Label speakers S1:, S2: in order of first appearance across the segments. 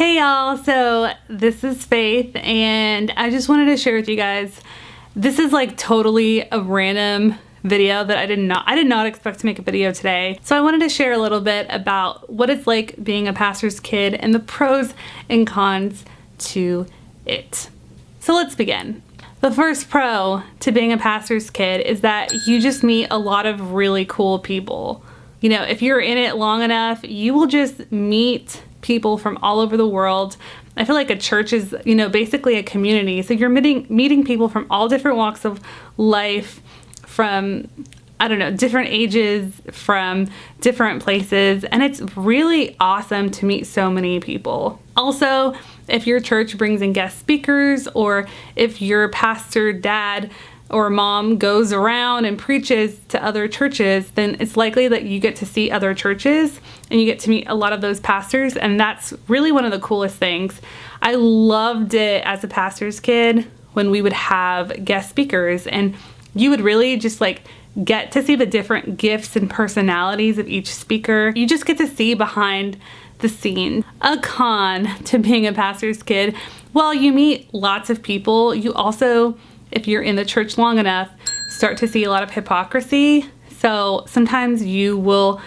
S1: Hey y'all, so this is Faith and I just wanted to share with you guys, this is like totally a random video that I did not expect to make a video today. So I wanted to share a little bit about what it's like being a pastor's kid and the pros and cons to it. So let's begin. The first pro to being a pastor's kid is that you just meet a lot of really cool people. You know, if you're in it long enough, you will just meet people from all over the world. I feel like a church is, basically a community. So you're meeting people from all different walks of life, from, different ages, from different places. And it's really awesome to meet so many people. Also, if your church brings in guest speakers, or if your pastor dad or mom goes around and preaches to other churches, then it's likely that you get to see other churches and you get to meet a lot of those pastors. And that's really one of the coolest things. I loved it as a pastor's kid when we would have guest speakers, and you would really just get to see the different gifts and personalities of each speaker. You just get to see behind the scene. A con to being a pastor's kid, while you meet lots of people, you also, if you're in the church long enough, start to see a lot of hypocrisy. So sometimes you will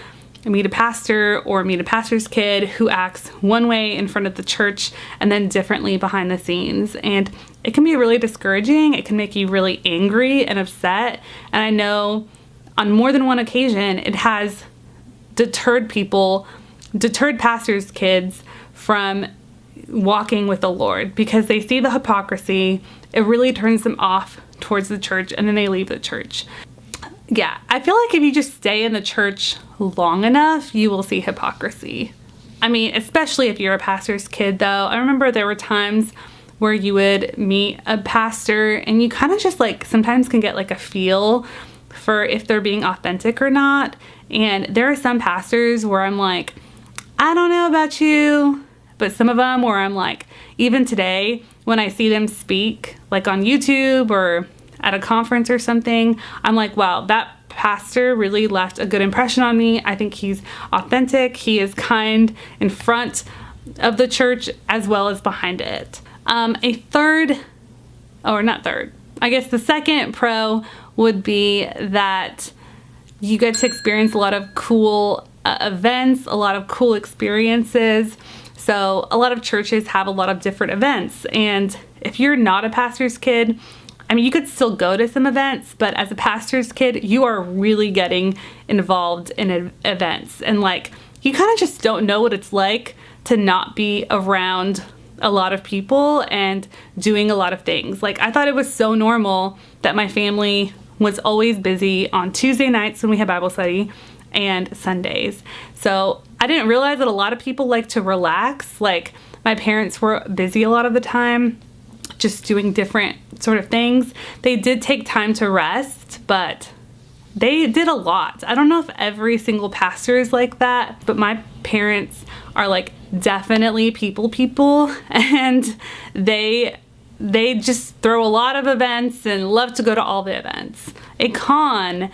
S1: meet a pastor or meet a pastor's kid who acts one way in front of the church and then differently behind the scenes. And it can be really discouraging. It can make you really angry and upset. And I know on more than one occasion, it has deterred pastors' kids from walking with the Lord because they see the hypocrisy. It really turns them off towards the church, and then they leave the church. Yeah, I feel like if you just stay in the church long enough, you will see hypocrisy. I mean, especially if you're a pastor's kid, though. I remember there were times where you would meet a pastor and you kind of just sometimes can get a feel for if they're being authentic or not. And there are some pastors where I'm like, I don't know about you, but some of them where I'm like, even today, when I see them speak, on YouTube or at a conference or something, I'm like, wow, that pastor really left a good impression on me. I think he's authentic. He is kind in front of the church as well as behind it. The second pro would be that you get to experience a lot of cool events, a lot of cool experiences. So a lot of churches have a lot of different events. And if you're not a pastor's kid, you could still go to some events, but as a pastor's kid, you are really getting involved in events. And you kind of just don't know what it's like to not be around a lot of people and doing a lot of things. I thought it was so normal that my family was always busy on Tuesday nights when we had Bible study and Sundays. So I didn't realize that a lot of people like to relax. My parents were busy a lot of the time, just doing different sort of things. They did take time to rest, but they did a lot. I don't know if every single pastor is like that, but my parents are definitely people, and they just throw a lot of events and love to go to all the events. A con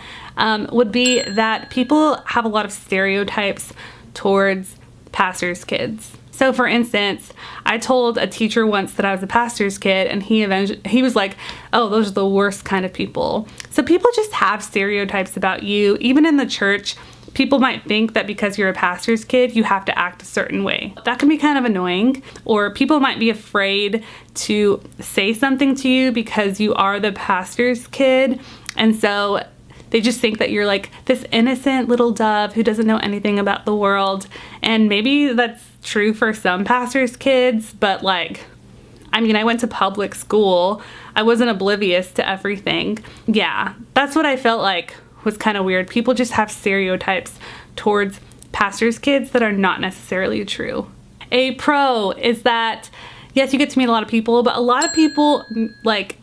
S1: would be that people have a lot of stereotypes towards pastors' kids. So for instance, I told a teacher once that I was a pastor's kid, and he was like, oh, those are the worst kind of people. So people just have stereotypes about you. Even in the church, people might think that because you're a pastor's kid, you have to act a certain way. That can be kind of annoying. Or people might be afraid to say something to you because you are the pastor's kid. And so they just think that you're this innocent little dove who doesn't know anything about the world. And maybe that's true for some pastors' kids, but I went to public school. I wasn't oblivious to everything. Yeah, that's what I felt like was kind of weird. People just have stereotypes towards pastors' kids that are not necessarily true. A pro is that, yes, you get to meet a lot of people, but a lot of people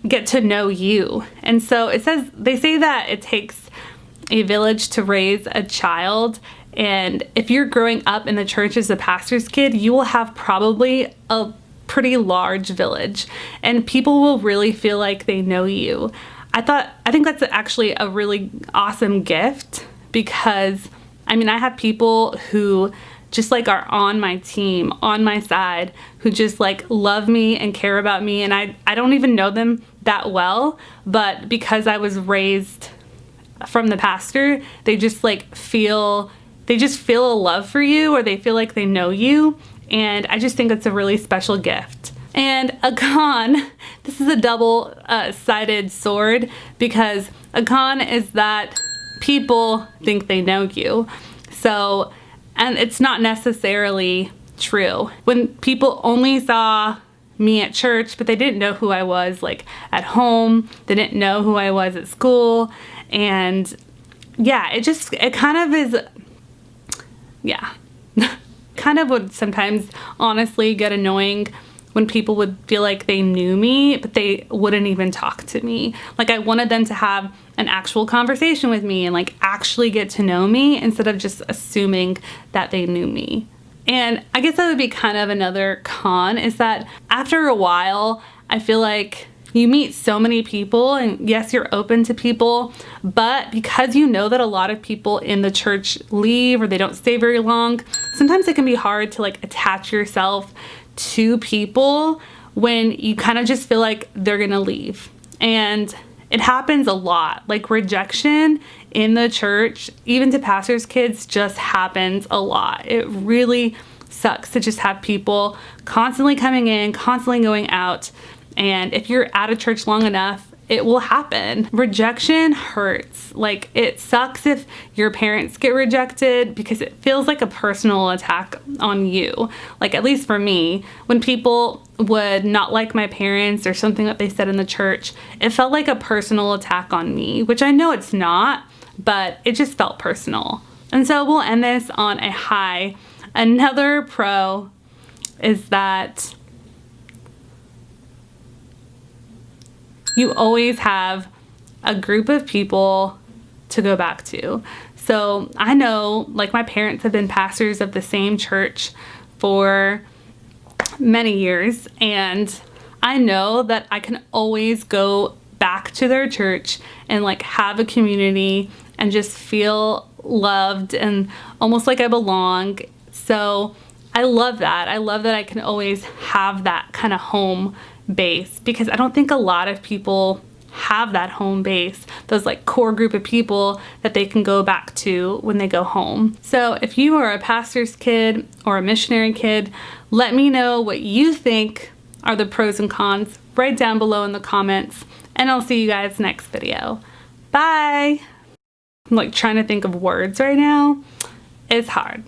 S1: get to know you. And so they say that it takes a village to raise a child. And if you're growing up in the church as a pastor's kid, you will have probably a pretty large village, and people will really feel like they know you. I think that's actually a really awesome gift because, I have people who just like are on my team, on my side, who just like love me and care about me. And I don't even know them that well, but because I was raised from the pastor, they just feel a love for you, or they feel like they know you. And I just think it's a really special gift. And a con, this is a double-sided sword, because a con is that people think they know you. So, and it's not necessarily true. When people only saw me at church, but they didn't know who I was like at home, they didn't know who I was at school, and yeah, it kind of is, yeah. Kind of would sometimes honestly get annoying when people would feel like they knew me, but they wouldn't even talk to me. Like, I wanted them to have an actual conversation with me and like actually get to know me instead of just assuming that they knew me. And I guess that would be kind of another con, is that after a while, I feel like you meet so many people, and yes, you're open to people, but because you know that a lot of people in the church leave or they don't stay very long, sometimes it can be hard to like attach yourself to people when you kind of just feel like they're gonna leave. And it happens a lot. Like, rejection in the church, even to pastors' kids, just happens a lot. It really sucks to just have people constantly coming in, constantly going out. And if you're at a church long enough, it will happen. Rejection hurts. Like, it sucks if your parents get rejected, because it feels like a personal attack on you. Like, at least for me, when people would not like my parents or something that they said in the church, it felt like a personal attack on me, which I know it's not, but it just felt personal. And so we'll end this on a high. Another pro is that you always have a group of people to go back to. So I know, like, my parents have been pastors of the same church for many years, and I know that I can always go back to their church and like have a community and just feel loved and almost like I belong. So I love that. I love that I can always have that kind of home base, because I don't think a lot of people have that home base, those like core group of people that they can go back to when they go home. So if you are a pastor's kid or a missionary kid, let me know what you think are the pros and cons right down below in the comments, and I'll see you guys next video. Bye! I'm like trying to think of words right now. It's hard.